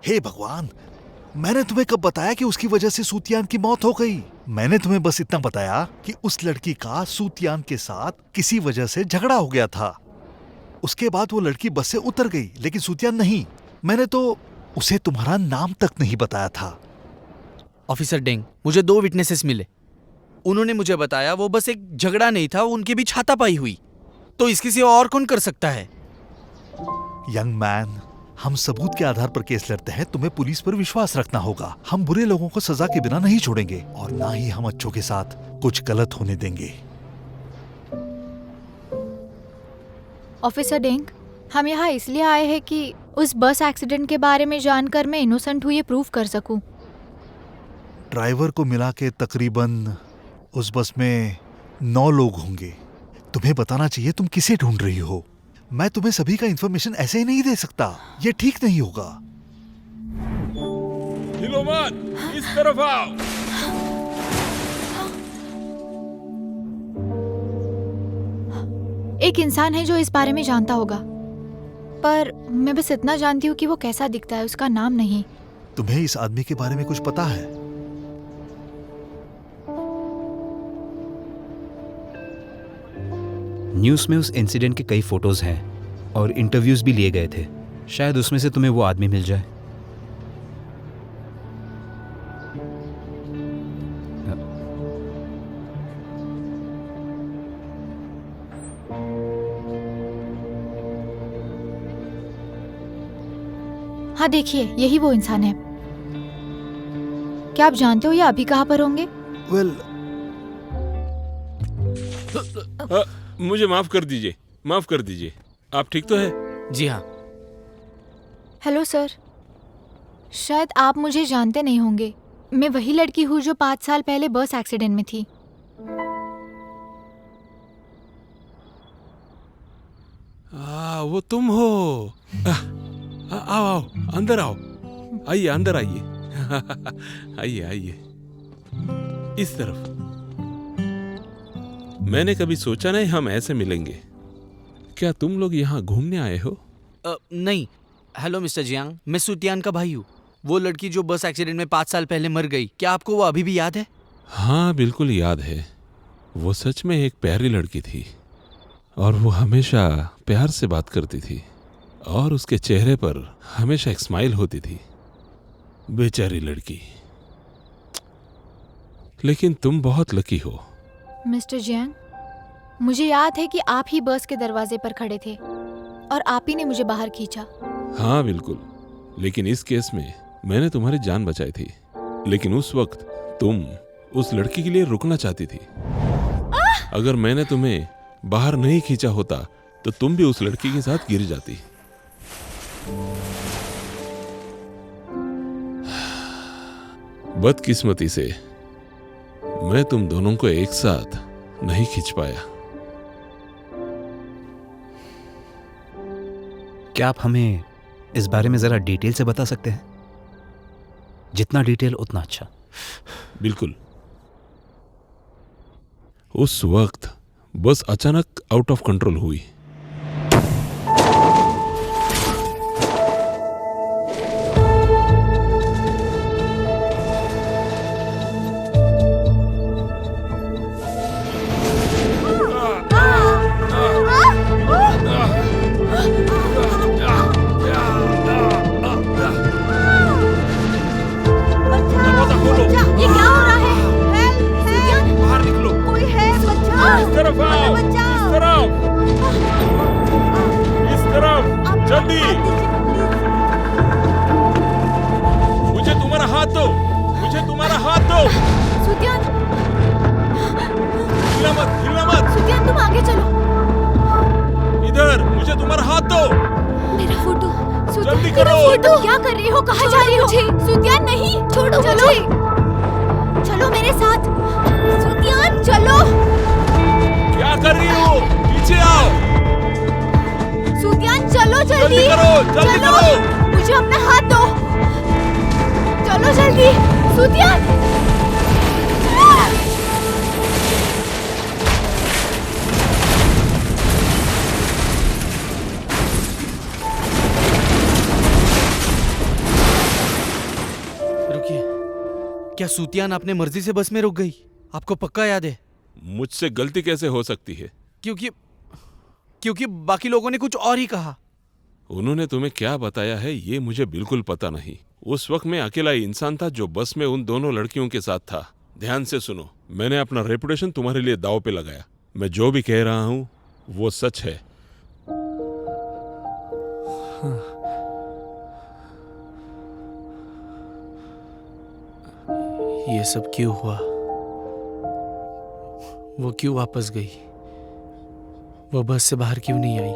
हे भगवान, मैंने तुम्हें कब बताया कि उसकी वजह से सूतियान की मौत हो गई? मैंने तुम्हें बस इतना बताया कि उस लड़की का सूतियान के साथ किसी वजह से झगड़ा हो गया था। उसके बाद वो लड़की बस से उतर गई, लेकिन सूतियान नहीं। मैंने तो उसे तुम्हारा नाम तक नहीं बताया था। ऑफिसर डेंग, मुझे 2 विटनेसेस मिले। उन्होंने मुझे बताया वो बस एक झगड़ा नहीं था, उनके बीच हाथापाई हुई। तो इसके सिवा और कौन कर सकता है? यंग मैन, हम सबूत के आधार पर केस लड़ते हैं। तुम्हें पुलिस पर विश्वास रखना होगा। हम बुरे लोगों को सजा के बिना नहीं छोड़ेंगे और ना ही हम अच्छों के साथ कुछ गलत होने देंगे। ऑफिसर डेंग, हम यहाँ इसलिए आए हैं कि उस बस एक्सीडेंट के बारे में जानकर मैं इनोसेंट हूँ ये प्रूव कर सकूं। ड्राइवर को मिला के तकरीबन उस बस में 9 लोग होंगे। तुम्हें बताना चाहिए तुम किसे ढूंढ रही हो। मैं तुम्हें सभी का इंफॉर्मेशन ऐसे ही नहीं दे सकता, ये ठीक नहीं होगा। हिलो मत, इस तरफ आओ। एक इंसान है जो इस बारे में जानता होगा, पर मैं बस इतना जानती हूँ कि वो कैसा दिखता है, उसका नाम नहीं। तुम्हें इस आदमी के बारे में कुछ पता है? न्यूज़ में उस इंसिडेंट के कई फोटोज हैं और इंटरव्यूज भी लिए गए थे। शायद उसमें से तुम्हें वो आदमी मिल जाए। हाँ देखिए, यही वो इंसान है। क्या आप जानते हो ये अभी कहाँ पर होंगे? वेल, मुझे माफ कर दीजिए, माफ कर दीजिए। आप ठीक तो है? जी हाँ। हेलो सर, शायद आप मुझे जानते नहीं होंगे। मैं वही लड़की हूँ जो 5 साल पहले बस एक्सीडेंट में थी। वो तुम हो। आओ आओ, अंदर आओ। आइए, अंदर आइए। आइए आइए, इस तरफ। मैंने कभी सोचा नहीं हम ऐसे मिलेंगे। क्या तुम लोग यहाँ घूमने आए हो? नहीं। हेलो मिस्टर जियांग, मैं सूतियान का भाई हूँ। वो लड़की जो बस एक्सीडेंट में 5 साल पहले मर गई, क्या आपको वो अभी भी याद है? हाँ, बिल्कुल याद है। वो सच में एक प्यारी लड़की थी और वो हमेशा प्यार से बात करती थी और उसके चेहरे पर हमेशा एक स्माइल होती थी। बेचारी लड़की। लेकिन तुम बहुत लकी हो। मिस्टर जियांग, मुझे याद है कि आप ही बस के दरवाजे पर खड़े थे और आप ही ने मुझे बाहर खींचा। हाँ बिल्कुल, लेकिन इस केस में मैंने तुम्हारी जान बचाई थी। लेकिन उस वक्त तुम उस लड़की के लिए रुकना चाहती थी। अगर मैंने तुम्हें बाहर नहीं खींचा होता तो तुम भी उस लड़की के साथ गिर जाती। बदकिस्मती से मैं तुम दोनों को एक साथ नहीं खींच पाया। क्या आप हमें इस बारे में जरा डिटेल से बता सकते हैं? जितना डिटेल उतना अच्छा। बिल्कुल। उस वक्त बस अचानक आउट ऑफ कंट्रोल हुई। मुझे तुम्हारा हाथ दो, मुझे तुम्हारा हाथ दो। सूतियान, हिलना मत, हिलना मत। सूतियान तुम आगे चलो। इधर, मुझे तुम्हारा हाथ दो। मेरा फोटो। जल्दी करो। फोटो क्या कर रही हो? कहाँ जा रही हो? सूतियान नहीं, छोड़ो मुझे। चलो मेरे साथ। सूतियान चलो। क्या कर रही हो? पीछे आओ। सूतियान चलो जल्दी। जल्दी करो, जल्दी करो। मुझे अपना हाथ दो। चलो जल्दी। सूतियान। क्या सूतियान अपने मर्जी से बस में रुक गई? आपको पक्का याद है? मुझसे गलती कैसे हो सकती है? क्योंकि बाकी लोगों ने कुछ और ही कहा। उन्होंने तुम्हें क्या बताया है ये मुझे बिल्कुल पता नहीं। उस वक्त मैं अकेला ही इंसान था जो बस में उन दोनों लड़कियों के साथ था। ध्यान से सुनो, मैंने अपना रेपुटेशन तुम्हारे लिए दांव पे लगाया। मैं जो भी कह रहा हूं वो सच है। ये सब क्यों हुआ? वो क्यों वापस गई? वो बस से बाहर क्यों नहीं आई?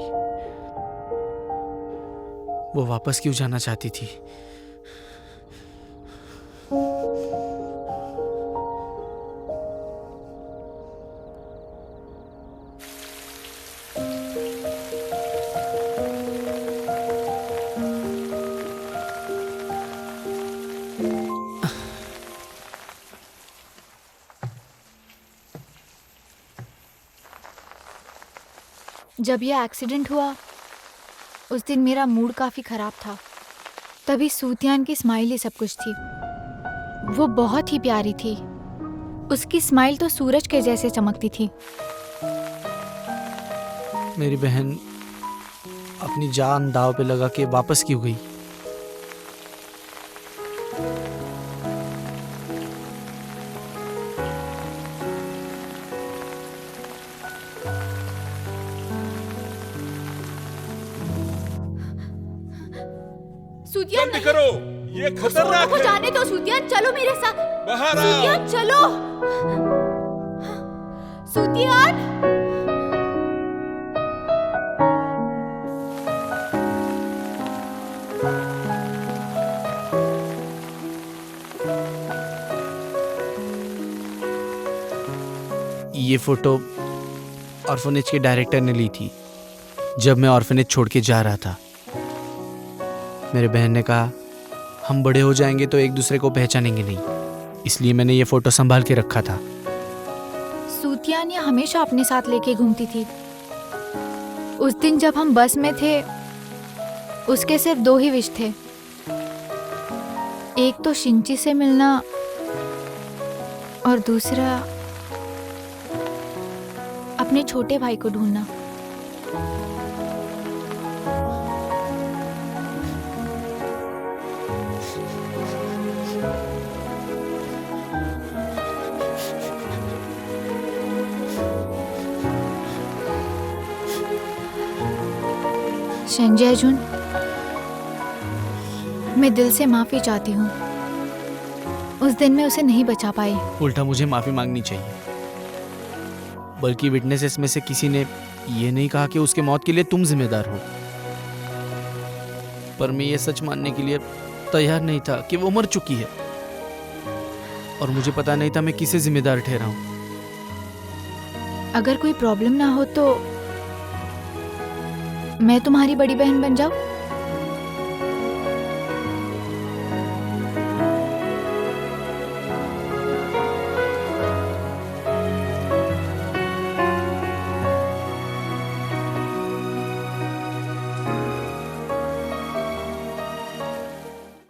वो वापस क्यों जाना चाहती थी? जब यह एक्सीडेंट हुआ उस दिन मेरा मूड काफ़ी ख़राब था। तभी सूतियान की स्माइल ही सब कुछ थी। वो बहुत ही प्यारी थी। उसकी स्माइल तो सूरज के जैसे चमकती थी। मेरी बहन अपनी जान दाव पे लगा के वापस क्यों गई? सूतियान जल्दी करो, ये खतरनाक को है। जाने दो सूतियान, चलो मेरे साथ। बाहर आओ। सूतियान चलो। सूतियान ये फोटो ऑर्फनेज के डायरेक्टर ने ली थी जब मैं ऑर्फनेज छोड़ के जा रहा था। मेरे बहन ने कहा हम बड़े हो जाएंगे तो एक दूसरे को पहचानेंगे नहीं, इसलिए मैंने ये फोटो संभाल के रखा था। सूतियान ये हमेशा अपने साथ लेके घूमती थी। उस दिन जब हम बस में थे उसके सिर्फ 2 ही विश थे, एक तो शिंची से मिलना और दूसरा अपने छोटे भाई को ढूंढना। संजय जुन, मैं दिल से माफी चाहती हूँ। उस दिन मैं उसे नहीं बचा पाई। उल्टा मुझे माफी मांगनी चाहिए, बल्कि विटनेसेस में से किसी ने ये नहीं कहा कि उसके मौत के लिए तुम जिम्मेदार हो। पर मैं ये सच मानने के लिए तैयार नहीं था कि वो मर चुकी है, और मुझे पता नहीं था मैं किसे जिम्मेदार ठहराऊं। अगर कोई प्रॉब्लम ना हो तो मैं तुम्हारी बड़ी बहन बन जाऊं?